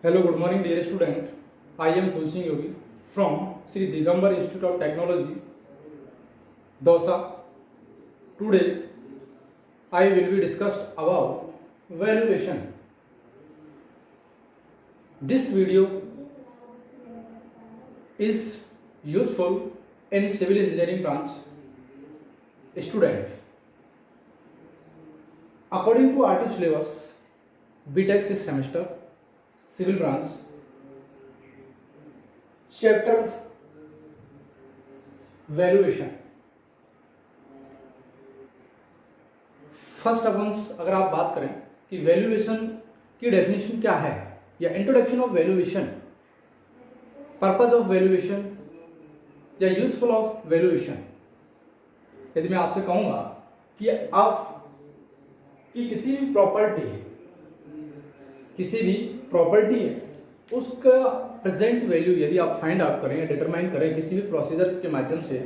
Hello, good morning, dear student. I am Tulsing Yogi from Sri Digambar Institute of Technology, Dosa. Today, I will be discussed about valuation. This video is useful in civil engineering branch student. According to RT syllabus, BTech 6th semester, civil branch, chapter valuation. First अपन अगर आप बात करें कि valuation की definition क्या है या introduction of valuation, purpose of valuation या यूजफुल ऑफ वैल्यूएशन, यदि मैं आपसे कहूंगा कि आप की किसी भी प्रॉपर्टी है उसका प्रेजेंट वैल्यू यदि आप फाइंड आउट करें या डिटरमाइन करें किसी भी प्रोसीजर के माध्यम से,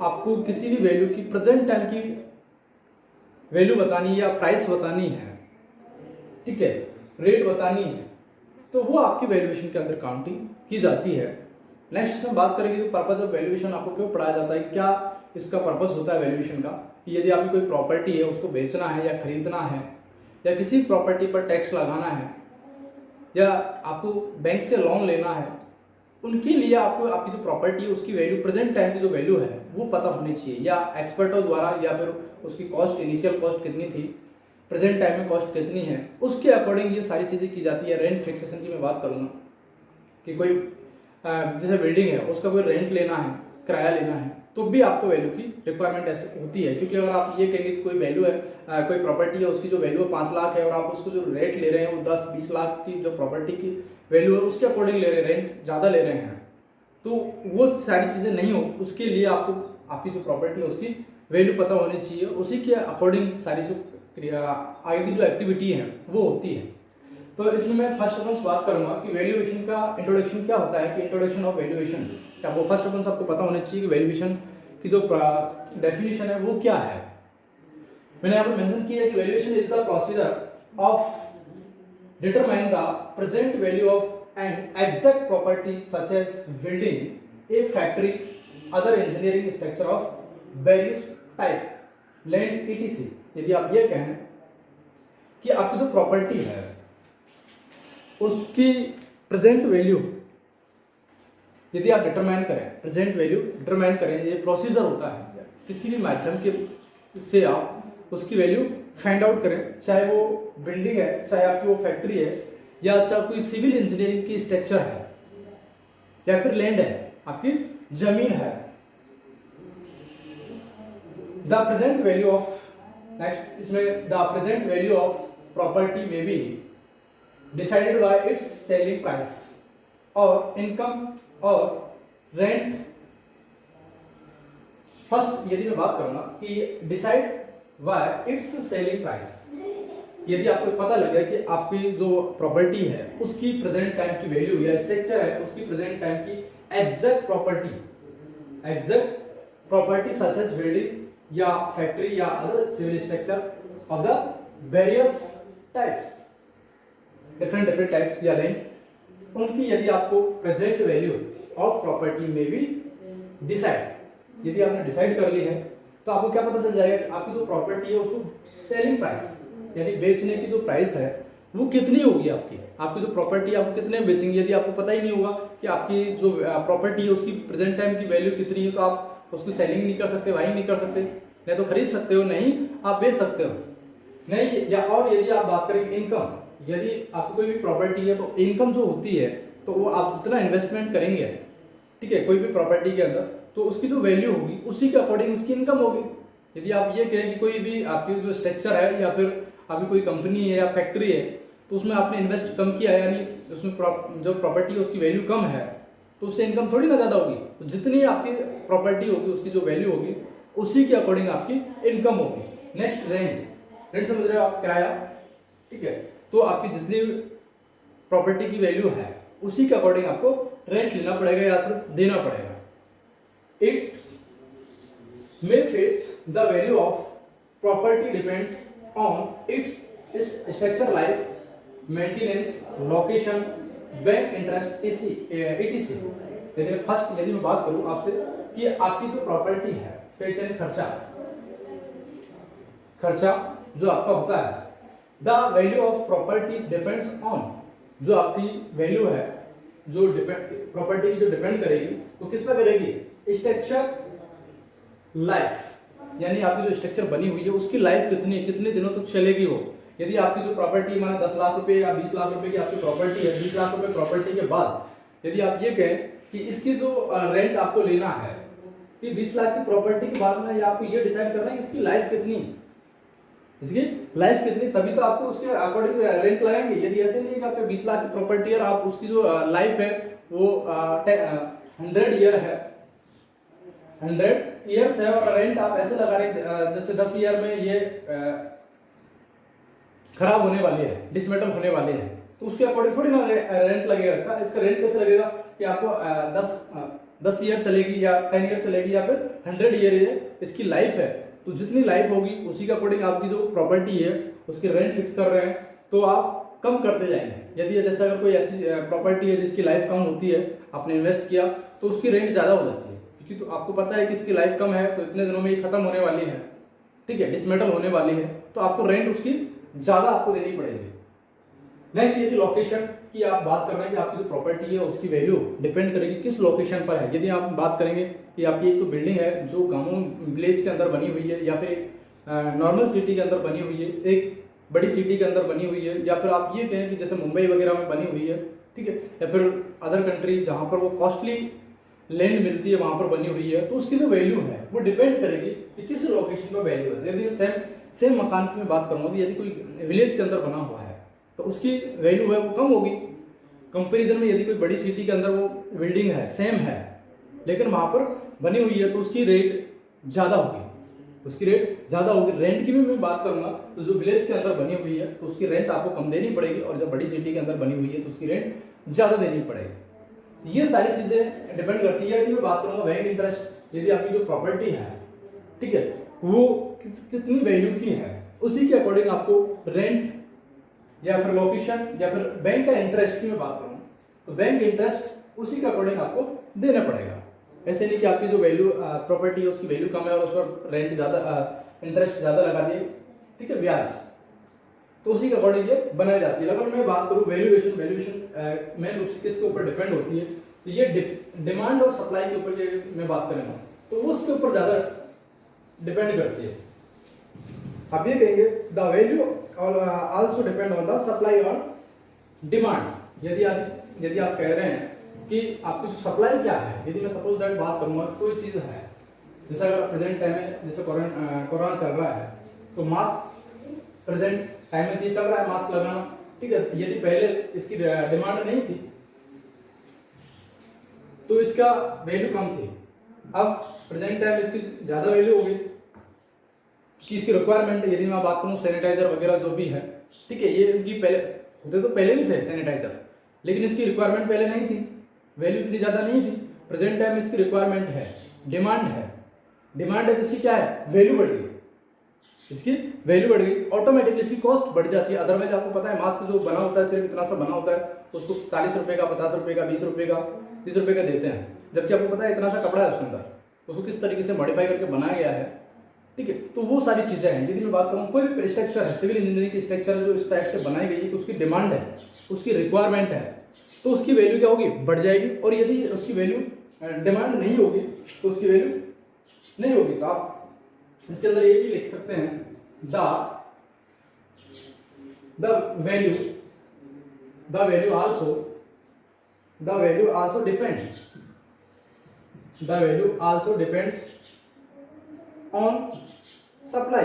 आपको किसी भी वैल्यू की प्रेजेंट टाइम की वैल्यू बतानी या प्राइस बतानी है, ठीक है, रेट बतानी है, तो वो आपकी वैल्यूएशन के अंदर काउंटिंग की जाती है। नेक्स्ट इसमें बात करेंगे कि पर्पस ऑफ वैल्यूएशन आपको क्यों पढ़ाया जाता है, क्या इसका पर्पस होता है वैल्यूएशन का, कि यदि आपकी कोई प्रॉपर्टी है उसको बेचना है या खरीदना है या किसी प्रॉपर्टी पर टैक्स लगाना है या आपको बैंक से लोन लेना है, उनके लिए आपको आपकी जो प्रॉपर्टी है उसकी वैल्यू, प्रेजेंट टाइम की जो वैल्यू है वो पता होनी चाहिए, या एक्सपर्टों द्वारा या फिर उसकी कॉस्ट, इनिशियल कॉस्ट कितनी थी, प्रेजेंट टाइम में कॉस्ट कितनी है, उसके अकॉर्डिंग ये सारी चीज़ें की जाती है। रेंट फिक्सेशन की मैं बात करूँगा कि कोई जैसे बिल्डिंग है उसका कोई रेंट लेना है, किराया लेना है, तो भी आपको वैल्यू की रिक्वायरमेंट ऐसे होती है। क्योंकि अगर आप ये कहेंगे कि कोई वैल्यू है, कोई प्रॉपर्टी है उसकी जो वैल्यू है 5 लाख है और आप उसको जो रेट ले रहे हैं वो 10-20 लाख की जो प्रॉपर्टी की वैल्यू है उसके अकॉर्डिंग ले रहे हैं, रेंट ज़्यादा ले रहे हैं, तो वो सारी चीज़ें नहीं हो, उसके लिए आपको आपकी जो प्रॉपर्टी है उसकी वैल्यू पता होनी चाहिए, उसी के अकॉर्डिंग सारी जो आगे की जो एक्टिविटी है वो होती है। तो इसमें मैं फर्स्ट ऑफ ऑल बात करूंगा कि वैल्यूएशन का इंट्रोडक्शन क्या होता है, कि इंट्रोडक्शन ऑफ वैल्यूएशन क्या, वो फर्स्ट ऑफ ऑल आपको पता होना चाहिए कि वैल्यूएशन की जो डेफिनेशन है वो क्या है। मैंने यहाँ पर मेंशन किया है कि valuation is the procedure of determine the present value of an exact property such as building, a factory, other engineering structure of various type, land etc। यदि आप ये कहें कि आपकी जो प्रॉपर्टी है उसकी प्रेजेंट वैल्यू यदि आप डिटरमाइन करें, प्रेजेंट वैल्यू डिटरमाइन करें, ये प्रोसीजर होता है, किसी भी माध्यम के से आप उसकी वैल्यू फाइंड आउट करें, चाहे वो बिल्डिंग है, चाहे आपकी वो फैक्ट्री है, या चाहे कोई सिविल इंजीनियरिंग की स्ट्रक्चर है, या फिर लैंड है, आपकी जमीन है। The present value of, next इसमें the present value of property में be decided by its selling price or income or rent। First यदि मैं बात करूंगा कि decide by its selling price, यदि आपको पता लगे कि आपकी जो प्रॉपर्टी है उसकी प्रेजेंट टाइम की वैल्यू या स्ट्रक्चर है उसकी प्रेजेंट टाइम की exact property such as building या फैक्ट्री या other civil structure of the various types, different types या लैंड, उनकी यदि आपको प्रेजेंट वैल्यू ऑफ प्रॉपर्टी में भी डिसाइड, यदि आपने डिसाइड कर ली है तो आपको क्या पता चल जाएगा आपकी जो प्रॉपर्टी है उसको सेलिंग प्राइस यानी बेचने की जो प्राइस है वो कितनी होगी, आपकी जो प्रॉपर्टी है आपको कितने में बेचेंगे। यदि आपको पता ही नहीं होगा कि आपकी जो प्रॉपर्टी है उसकी प्रेजेंट टाइम की वैल्यू कितनी है, तो आप उसको सेलिंग नहीं कर सकते, बाइंग नहीं कर सकते, नहीं तो खरीद सकते हो, नहीं आप बेच सकते हो नहीं। या और यदि आप बात करें इनकम, यदि आपको कोई भी प्रॉपर्टी है तो इनकम जो होती है तो वो आप जितना इन्वेस्टमेंट करेंगे, ठीक है, कोई भी प्रॉपर्टी के अंदर, तो उसकी जो वैल्यू होगी उसी के अकॉर्डिंग उसकी इनकम होगी। यदि आप ये कहें कि कोई भी आपकी जो स्ट्रक्चर है या फिर आपकी कोई कंपनी है या फैक्ट्री है तो उसमें आपने इन्वेस्ट कम किया है, यानी उसमें जो प्रॉपर्टी है उसकी वैल्यू कम है, तो उससे इनकम थोड़ी ना ज़्यादा होगी। तो जितनी आपकी प्रॉपर्टी होगी उसकी जो वैल्यू होगी उसी के अकॉर्डिंग आपकी इनकम होगी। नेक्स्ट रेंट समझ रहे हो आप, किराया, ठीक है, तो आपकी जितनी प्रॉपर्टी की वैल्यू है उसी के अकॉर्डिंग आपको रेंट लेना पड़ेगा या फिर देना पड़ेगा। It may face the value of property depends on its structure, life, maintenance, location, bank interest ETC। यदि मैं बात करूं आपसे कि आपकी जो प्रॉपर्टी है, पेचन खर्चा जो आपका होता है, the value of property depends on, जो आपकी वैल्यू है, जो प्रॉपर्टी की जो डिपेंड करेगी वो किस पर करेगी, स्ट्रक्चर लाइफ, यानी आपकी जो स्ट्रक्चर बनी हुई है उसकी लाइफ कितने दिनों तक चलेगी वो। यदि आपकी जो प्रॉपर्टी माना 10 लाख रुपए या 20 लाख रुपए की आपकी प्रॉपर्टी है, 20 लाख रुपए प्रॉपर्टी के बाद यदि आप ये कहें कि इसकी जो रेंट आपको लेना है, तो 20 लाख की प्रॉपर्टी के बाद में आपको ये डिसाइड करना है कि इसकी लाइफ कितनी है, तभी तो आपको उसके अकॉर्डिंग रेंट लगाएंगे। यदि ऐसे नहीं कि आपके 20 लाख की प्रॉपर्टी है और आप उसकी जो लाइफ है वो 100 ईयर है, 100 ईयर्स है और रेंट आप ऐसे लगा रहे जैसे 10 ईयर में ये खराब होने वाले हैं, डिसमेटल होने वाले हैं, तो उसके अकॉर्डिंग थोड़ी ना रेंट लगेगा। इसका रेंट कैसे लगेगा कि आपको 10 ईयर चलेगी या 10 ईयर चलेगी या फिर 100 ईयर इसकी लाइफ है, तो जितनी लाइफ होगी उसी के अकॉर्डिंग आपकी जो प्रॉपर्टी है उसकी रेंट फिक्स कर रहे हैं, तो आप कम करते जाएंगे। यदि जैसे अगर कोई ऐसी प्रॉपर्टी है जिसकी लाइफ कम होती है, आपने इन्वेस्ट किया तो उसकी रेंट ज़्यादा हो जाती है, क्योंकि तो आपको पता है कि इसकी लाइफ कम है तो इतने दिनों में ये खत्म होने वाली है, ठीक है, डिसमेटल होने वाली है, तो आपको रेंट उसकी ज़्यादा आपको देनी पड़ेगी। नेक्स्ट, यदि लोकेशन की आप बात कर रहे हैं कि आपकी जो प्रॉपर्टी है उसकी वैल्यू डिपेंड करेगी किस लोकेशन पर है। यदि आप बात करेंगे कि आपकी एक तो बिल्डिंग है जो गांव विलेज के अंदर बनी हुई है, या फिर एक नॉर्मल सिटी के अंदर बनी हुई है, एक बड़ी सिटी के अंदर बनी हुई है, या फिर आप ये कहें कि जैसे मुंबई वगैरह में बनी हुई है, ठीक है, या फिर अदर कंट्री जहाँ पर वो कॉस्टली लैंड मिलती है वहाँ पर बनी हुई है, तो उसकी जो वैल्यू है वो डिपेंड करेगी कि किस लोकेशन पर वैल्यू है। यदि सेम मकान की मैं बात करूँगा, यदि कोई विलेज के अंदर बना हुआ है तो उसकी वैल्यू है वो कम होगी कंपैरिजन में। यदि कोई बड़ी सिटी के अंदर वो बिल्डिंग है, सेम है, लेकिन वहाँ पर बनी हुई है तो उसकी रेट ज़्यादा होगी, रेंट की भी मैं बात करूँगा तो जो विलेज के अंदर बनी हुई है तो उसकी रेंट आपको कम देनी पड़ेगी, और जब बड़ी सिटी के अंदर बनी हुई है तो उसकी रेंट ज़्यादा देनी पड़ेगी। ये सारी चीज़ें डिपेंड करती है। यदि मैं बात करूँगा बैंक इंटरेस्ट, यदि आपकी जो प्रॉपर्टी है, ठीक है, वो कितनी वैल्यू की है, उसी के अकॉर्डिंग आपको रेंट या फिर लोकेशन या फिर बैंक का इंटरेस्ट की मैं बात करूँ तो बैंक इंटरेस्ट उसी के अकॉर्डिंग आपको देना पड़ेगा। ऐसे नहीं कि आपकी जो वैल्यू प्रॉपर्टी है उसकी वैल्यू कम है और उस पर रेंट ज़्यादा, इंटरेस्ट ज़्यादा लगा दिए, ठीक है, ब्याज, तो उसी के अकॉर्डिंग ये बनाई जाती है। अगर मैं बात करूँ वैल्यूएशन मेन रूप से किसके ऊपर डिपेंड होती है, तो ये डिमांड और सप्लाई के ऊपर मैं बात करूँगा तो उसके ऊपर ज़्यादा डिपेंड करती है। आप ये कहेंगे the value also depend on the supply और डिमांड। यदि आप कह रहे हैं कि आपकी जो सप्लाई क्या है, यदि मैं सपोज दैट बात करूंगा कोई चीज़ है, जैसे अगर प्रेजेंट टाइम में जैसे कोरोना चल रहा है तो मास्क प्रेजेंट टाइम में चीज चल रहा है, मास्क लगाना, ठीक है, यदि पहले इसकी डिमांड नहीं थी तो इसका वैल्यू कम थी, अब प्रेजेंट टाइम इसकी ज़्यादा वैल्यू होगी कि इसकी रिक्वायरमेंट। यदि मैं बात करूँ सैनिटाइजर वगैरह जो भी है, ठीक है, ये इनकी होते तो पहले भी थे सैनिटाइजर, लेकिन इसकी रिक्वायरमेंट पहले नहीं थी, वैल्यू इतनी ज़्यादा नहीं थी। प्रेजेंट टाइम इसकी रिक्वायरमेंट है, डिमांड है तो इसकी क्या है, वैल्यू बढ़ गई, इसकी वैल्यू बढ़ गई, ऑटोमेटिकली इसकी कॉस्ट बढ़ जाती है। अदरवाइज आपको पता है मास्क जो बना होता है सिर्फ इतना सा बना होता है, उसको 40 रुपये का, 50 रुपये का, 20 रुपये का, 30 रुपये का देते हैं, जबकि आपको पता है इतना सा कपड़ा है उसके अंदर, उसको किस तरीके से मॉडिफाई करके बनाया गया है, ठीक है। तो वो सारी चीज़ें हैं। यदि मैं बात करूँ कोई भी स्ट्रक्चर है, सिविल इंजीनियरिंग की स्ट्रक्चर है जो इस टाइप से बनाई गई है, उसकी डिमांड है, उसकी रिक्वायरमेंट है, तो उसकी वैल्यू क्या होगी, बढ़ जाएगी। और यदि उसकी वैल्यू डिमांड नहीं होगी तो उसकी वैल्यू नहीं होगी। तो आप इसके अंदर ये भी लिख सकते हैं the value also depends on supply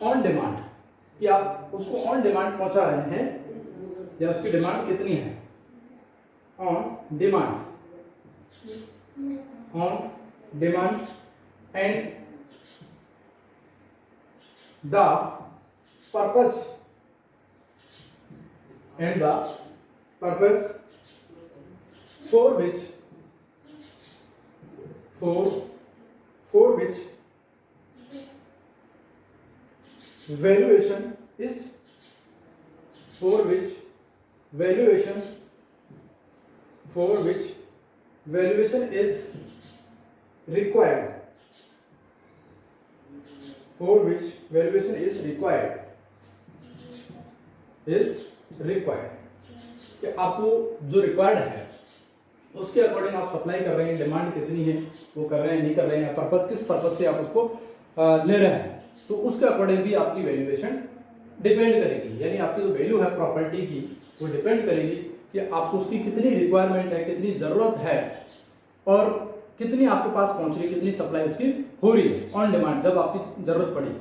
on demand, कि आप उसको ऑन डिमांड पहुंचा रहे हैं या उसकी डिमांड कितनी है, on demand and the purpose for which valuation is for which valuation is required, for which valuation is required कि आपको जो रिक्वायर्ड है उसके अकॉर्डिंग आप सप्लाई कर रहे हैं, डिमांड कितनी है वो कर रहे हैं नहीं कर रहे हैं, पर्पस किस पर्पस से आप उसको ले रहे हैं, तो उसके अकॉर्डिंग भी आपकी वैल्यूएशन डिपेंड करेगी। यानी आपकी जो वैल्यू है प्रॉपर्टी की वो डिपेंड करेगी कि आपको उसकी कितनी रिक्वायरमेंट है, कितनी ज़रूरत है और कितनी आपके पास पहुंच रही है, कितनी सप्लाई उसकी हो रही है ऑन डिमांड जब आपकी ज़रूरत पड़ी।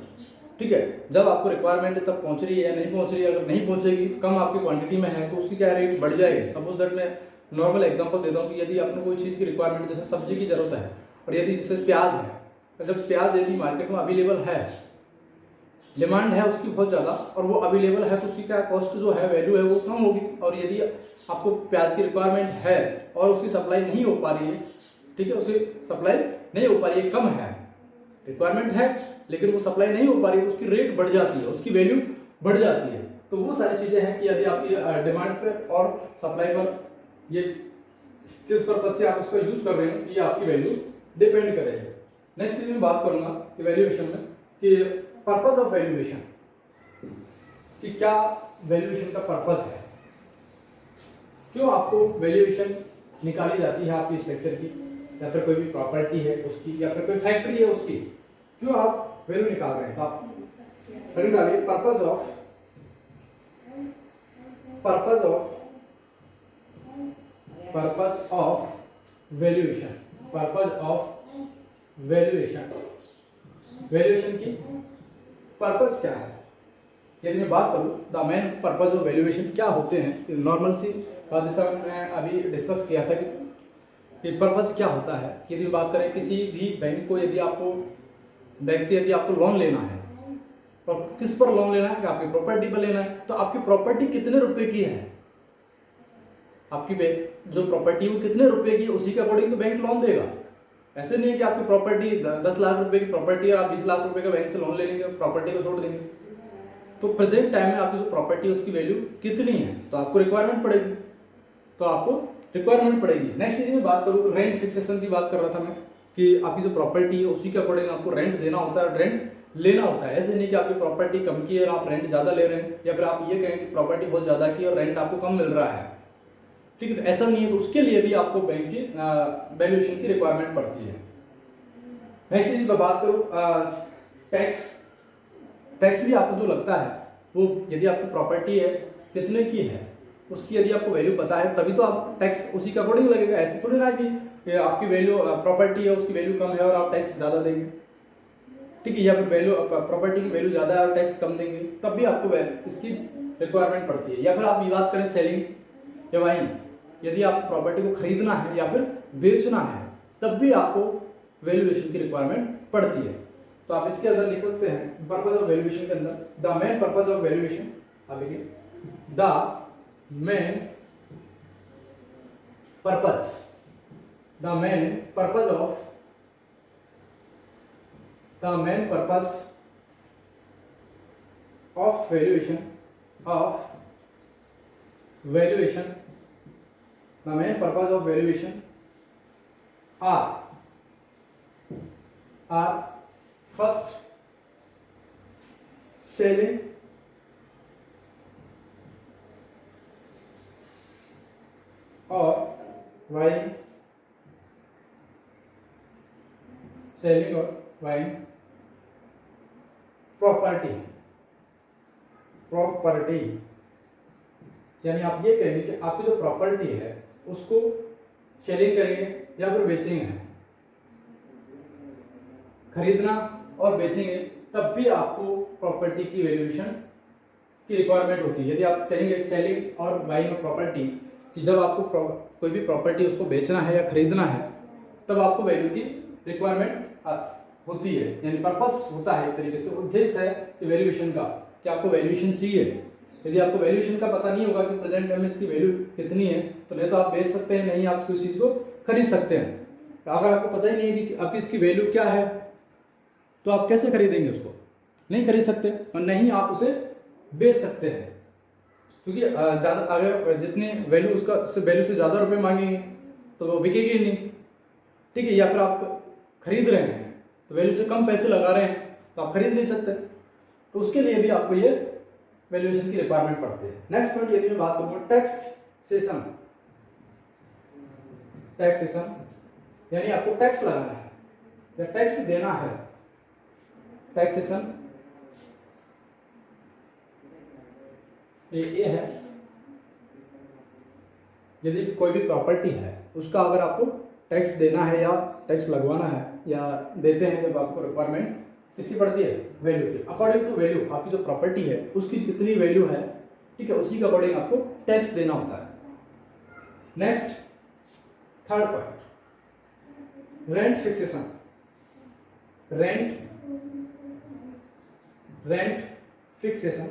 ठीक है, जब आपको रिक्वायरमेंट तब पहुंच रही है या नहीं पहुंच रही है, अगर नहीं पहुंचेगी कम आपकी क्वांटिटी में है तो उसकी क्या रेट बढ़ जाएगी। सपोज दैट मैं नॉर्मल एग्जांपल देता हूं कि यदि आपने कोई चीज़ की रिक्वायरमेंट जैसे सब्जी की ज़रूरत है और यदि जैसे प्याज है, तो जब प्याज यदि मार्केट में अवेलेबल है, डिमांड है उसकी बहुत ज़्यादा और वो अवेलेबल है तो उसकी क्या कॉस्ट जो है वैल्यू है वो कम होगी। और यदि आपको प्याज की रिक्वायरमेंट है और उसकी सप्लाई नहीं हो पा रही है, ठीक है, उसकी सप्लाई नहीं हो पा रही है, कम है, रिक्वायरमेंट है लेकिन वो सप्लाई नहीं हो पा रही है तो उसकी रेट बढ़ जाती है, उसकी वैल्यू बढ़ जाती है। तो वो सारी चीज़ें हैं कि यदि आपकी डिमांड पर और सप्लाई पर ये किस पर्पज से आप उसका यूज कर रहे हैं ये आपकी वैल्यू डिपेंड करेगी। नेक्स्ट चीज में बात करूंगा वैल्यूएशन में कि पर्पज ऑफ वैल्यूएशन, कि क्या वैल्यूएशन का पर्पज है, क्यों आपको वैल्यूएशन निकाली जाती है आपकी स्ट्रक्चर की या फिर कोई भी प्रॉपर्टी है उसकी या फिर कोई फैक्ट्री है उसकी, क्यों आप वैल्यू निकाल रहे हैं। तो आप निकालिए पर्पज ऑफ वैल्यूएशन, वैल्यूएशन की पर्पज क्या है। यदि मैं बात करूं the main purpose of valuation क्या होते हैं, नॉर्मल सी बात जैसा मैं अभी डिस्कस किया था कि पर्पज क्या होता है। यदि बात करें किसी भी बैंक को, यदि आपको बैंक से यदि आपको लोन लेना है और किस पर लोन लेना है कि आपकी प्रॉपर्टी पर लेना है, तो आपकी प्रॉपर्टी कितने रुपए की है, आपकी जो प्रॉपर्टी वो कितने रुपए की, उसी के अकॉर्डिंग तो बैंक लोन देगा। ऐसे नहीं है कि आपकी प्रॉपर्टी 10 लाख रुपए की प्रॉपर्टी है, आप 20 लाख रुपए का बैंक से लोन ले लेंगे, प्रॉपर्टी को छोड़ देंगे। तो प्रेजेंट टाइम में आपकी जो प्रॉपर्टी है उसकी वैल्यू कितनी है, तो आपको रिक्वायरमेंट पड़ेगी, नेक्स्ट चीज में बात करूँ रेंट फिक्सेशन की बात कर रहा था मैं कि आपकी जो प्रॉपर्टी है उसी के अकॉर्डिंग आपको रेंट देना होता है और रेंट लेना होता है। ऐसे नहीं कि आपकी प्रॉपर्टी कम की है और आप रेंट ज़्यादा ले रहे हैं, या फिर आप ये कहें कि प्रॉपर्टी बहुत ज़्यादा की और रेंट आपको कम मिल रहा है, ठीक है, तो ऐसा नहीं है। तो उसके लिए भी आपको बैंक की वैल्यूएशन की रिक्वायरमेंट पड़ती है। नेक्स्ट चीज मैं बात करूँ टैक्स भी आपको जो लगता है वो यदि आपकी प्रॉपर्टी है कितने की है उसकी यदि आपको वैल्यू पता है तभी तो आप टैक्स उसी के अकॉर्डिंग लगेगा। ऐसे थोड़ी ना कि आपकी वैल्यू प्रॉपर्टी है उसकी वैल्यू कम है और आप टैक्स ज़्यादा देंगे, ठीक है, या फिर वैल्यू प्रॉपर्टी की वैल्यू ज़्यादा है और टैक्स कम देंगे, तब भी आपको इसकी रिक्वायरमेंट पड़ती है। या फिर आप बात करें सेलिंग या बाइंग, यदि आप प्रॉपर्टी को खरीदना है या फिर बेचना है तब भी आपको वैल्यूएशन की रिक्वायरमेंट पड़ती है। तो आप इसके अंदर लिख सकते हैं पर्पज ऑफ वैल्यूएशन के अंदर the main purpose of valuation, आप देखिए the main purpose of valuation the main purpose of valuation are first selling or buying property, यानी आप ये कहेंगे कि आपकी जो प्रॉपर्टी है उसको सेलिंग करेंगे या फिर बेचेंगे, खरीदना और बेचेंगे, तब भी आपको प्रॉपर्टी की वैल्यूएशन की रिक्वायरमेंट होती है। यदि आप कहेंगे सेलिंग और बाइंग ऑफ प्रॉपर्टी कि जब आपको कोई भी प्रॉपर्टी उसको बेचना है या खरीदना है तब आपको वैल्यू की रिक्वायरमेंट होती है, यानी पर्पस होता है एक तरीके से, उद्देश्य है कि वैल्यूएशन का कि आपको वैल्यूएशन चाहिए। यदि आपको वैल्यूएशन का पता नहीं होगा कि प्रेजेंट टाइम में इसकी वैल्यू कितनी है तो नहीं तो आप बेच सकते हैं, नहीं आप किसी चीज़ को खरीद सकते हैं। अगर आपको पता ही नहीं है कि आपकी इसकी वैल्यू क्या है तो आप कैसे खरीदेंगे, उसको नहीं खरीद सकते और नहीं आप उसे बेच सकते हैं। क्योंकि ज़्यादा अगर जितनी वैल्यू उसका वैल्यू से ज़्यादा रुपए मांगेंगे तो वो बिकेगी नहीं, ठीक है। या फिर आप खरीद रहे हैं तो वैल्यू से कम पैसे लगा रहे हैं तो आप खरीद नहीं सकते, तो उसके लिए भी आपको ये वैल्यूएशन की रिक्वायरमेंट पड़ती है। नेक्स्ट पॉइंट यदि मैं बात करूँ टैक्सेशन, यानी आपको टैक्स लगाना है या टैक्स देना है। टैक्सेशन ये है, यदि कोई भी प्रॉपर्टी है उसका अगर आपको टैक्स देना है या टैक्स लगवाना है या देते हैं, जब आपको रिक्वायरमेंट किसकी पड़ती है, वैल्यू की। अकॉर्डिंग टू वैल्यू आपकी जो प्रॉपर्टी है उसकी कितनी वैल्यू है, ठीक है, उसी के अकॉर्डिंग आपको टैक्स देना होता है। Next third point, rent fixation. Rent fixation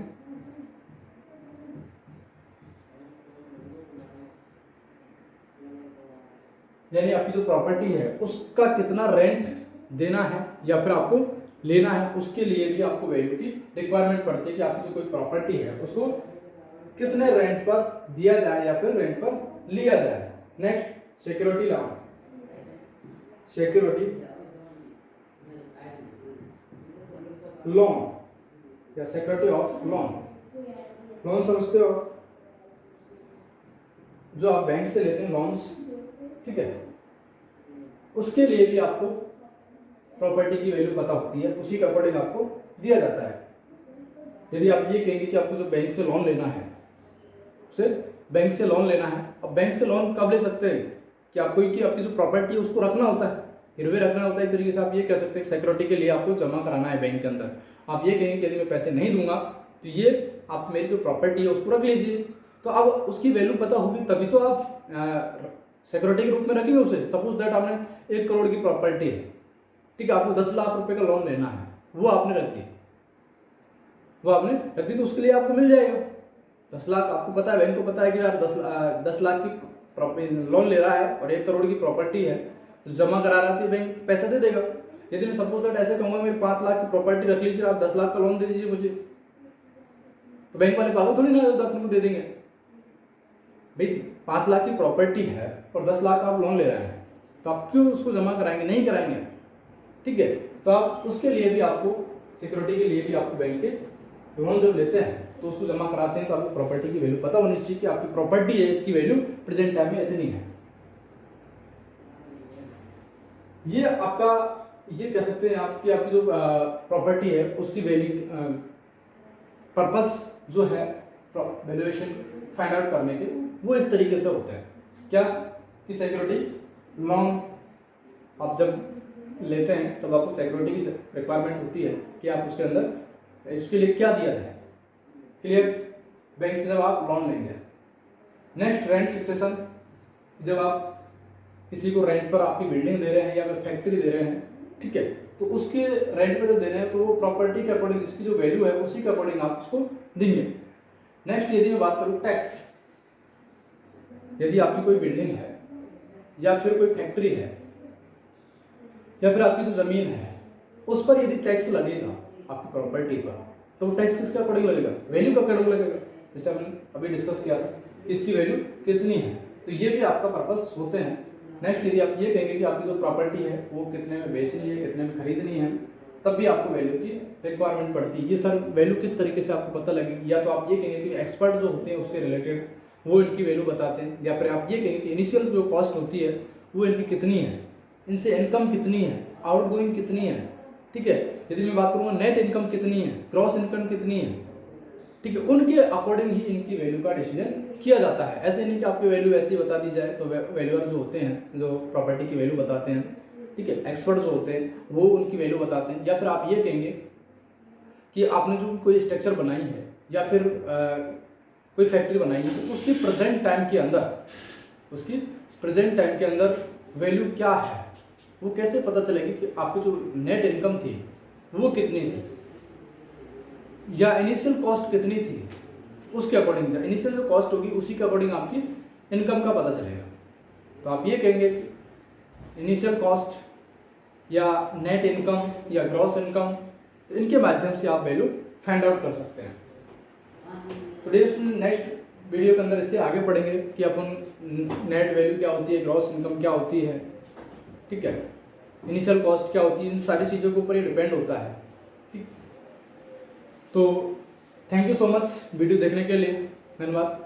यानी आपकी जो प्रॉपर्टी है उसका कितना रेंट देना है या फिर आपको लेना है, उसके लिए भी आपको वैल्यू की रिक्वायरमेंट पड़ती है कि आपकी जो कोई प्रॉपर्टी है उसको कितने रेंट पर दिया जाए या फिर रेंट पर लिया जाए। Next security law, security loan या सिक्योरिटी ऑफ लोन। लोन समझते हो, जो आप बैंक से लेते हैं लोन्स, ठीक है, उसके लिए भी आपको प्रॉपर्टी की वैल्यू पता होती है, उसी के अकॉर्डिंग आपको दिया जाता है। यदि आप ये कहेंगे कि आपको जो बैंक से लोन लेना है, उसे बैंक से लोन लेना है, अब बैंक से लोन कब ले सकते हैं कि आपको कि आपकी जो प्रॉपर्टी है उसको रखना होता है, गिरवे रखना होता है। एक तरीके से आप ये कह सकते हैं सिक्योरिटी के लिए आपको जमा कराना है बैंक के अंदर। आप ये कहेंगे कि यदि मैं पैसे नहीं दूंगा तो ये आप मेरी जो प्रॉपर्टी है उसको रख लीजिए, तो अब उसकी वैल्यू पता होगी तभी तो आप सिक्योरिटी के रूप में रखेंगे उसे। सपोज दैट आपने 1 करोड़ की प्रॉपर्टी है, ठीक है, आपको 10 लाख रुपए का लोन लेना है, वो आपने रख दी, तो उसके लिए आपको मिल जाएगा 10 लाख। आपको पता है, बैंक को पता है कि यार 10 लाख की लोन ले रहा है और 1 करोड़ की प्रॉपर्टी है, तो जमा करा रहा है तो बैंक पैसा दे देगा। यदि मैं सपोज दैट ऐसे कहूँगा मेरी 5 लाख की प्रॉपर्टी रख लीजिए, आप 10 लाख का लोन दे दीजिए मुझे, तो बैंक वाले पागल थोड़ी ना अपने को दे देंगे भाई। 5 लाख की प्रॉपर्टी है और 10 लाख आप लोन ले रहे हैं, तो आप क्यों उसको जमा कराएंगे, नहीं कराएंगे, ठीक है। तो आप उसके लिए भी आपको सिक्योरिटी के लिए भी आपको बैंक के लोन जब लेते हैं तो उसको जमा कराते हैं, तो आपको प्रॉपर्टी की वैल्यू पता होनी चाहिए कि आपकी प्रॉपर्टी है, इसकी वैल्यू प्रेजेंट टाइम में इतनी है। ये आपका, ये कह सकते हैं आपकी जो प्रॉपर्टी है उसकी वैल्यू पर्पस जो है वैल्यूएशन फाइंड आउट करने के, वो इस तरीके से होते हैं क्या कि सिक्योरिटी लोन आप जब लेते हैं तब आपको सिक्योरिटी की रिक्वायरमेंट होती है कि आप उसके अंदर इसके लिए क्या दिया जाए। क्लियर, बैंक से जब आप लोन लेंगे। नेक्स्ट रेंट फिक्सेशन, जब आप किसी को रेंट पर आपकी बिल्डिंग दे रहे हैं या फिर फैक्ट्री दे रहे हैं, ठीक है, तो उसके रेंट पर जब दे रहे हैं तो वो प्रॉपर्टी के अकॉर्डिंग जिसकी जो वैल्यू है उसी के अकॉर्डिंग आप उसको देंगे। नेक्स्ट यदि मैं बात करूँ टैक्स, यदि आपकी कोई बिल्डिंग है या फिर कोई फैक्ट्री है या फिर आपकी जो जमीन है उस पर यदि टैक्स लगेगा आपकी प्रॉपर्टी पर, तो वो टैक्स किसके अकॉर्डिंग लगेगा, वैल्यू के अकॉर्डिंग लगेगा। जैसे हमने अभी डिस्कस किया था कि इसकी वैल्यू कितनी है, तो ये भी आपका पर्पस होते हैं। नेक्स्ट यदि आप ये कहेंगे कि आपकी जो प्रॉपर्टी है वो कितने में बेचनी है, कितने में खरीदनी है, तब भी आपको वैल्यू की रिक्वायरमेंट पड़ती है। ये सर वैल्यू किस तरीके से आपको पता लगेगी, या तो आप ये कहेंगे कि एक्सपर्ट जो होते हैं उससे रिलेटेड वो इनकी वैल्यू बताते हैं, या फिर आप ये कहेंगे कि इनिशियल जो कॉस्ट होती है वो इनकी कितनी है, इनसे इनकम कितनी है, आउटगोइंग कितनी है, ठीक है। यदि मैं बात करूँगा नेट इनकम कितनी है, ग्रॉस इनकम कितनी है, ठीक है, उनके अकॉर्डिंग ही इनकी वैल्यू का डिसीजन किया जाता है। ऐसे नहीं कि आपकी वैल्यू ऐसी बता दी जाए। तो वैल्यूअर जो होते हैं जो प्रॉपर्टी की वैल्यू बताते हैं, ठीक है, एक्सपर्ट जो होते हैं वो उनकी वैल्यू बताते हैं। या फिर आप ये कहेंगे कि आपने जो कोई स्ट्रक्चर बनाई है या फिर कोई फैक्ट्री बनाई है तो उसकी प्रेजेंट टाइम के अंदर वैल्यू क्या है, वो कैसे पता चलेगी कि आपकी जो नेट इनकम थी वो कितनी थी या इनिशियल कॉस्ट कितनी थी, उसके अकॉर्डिंग इनिशियल जो कॉस्ट होगी उसी के अकॉर्डिंग आपकी इनकम का पता चलेगा। तो आप ये कहेंगे इनिशियल कॉस्ट या नेट इनकम या ग्रॉस इनकम, इनके माध्यम से आप वैल्यू फाइंड आउट कर सकते हैं। तो नेक्स्ट वीडियो के अंदर इससे आगे पढ़ेंगे कि अपन नेट वैल्यू क्या होती है, ग्रॉस इनकम क्या होती है, ठीक है, इनिशियल कॉस्ट क्या होती है, इन सारी चीज़ों के ऊपर ये डिपेंड होता है। ठीक, तो thank you so much video देखने के लिए, धन्यवाद।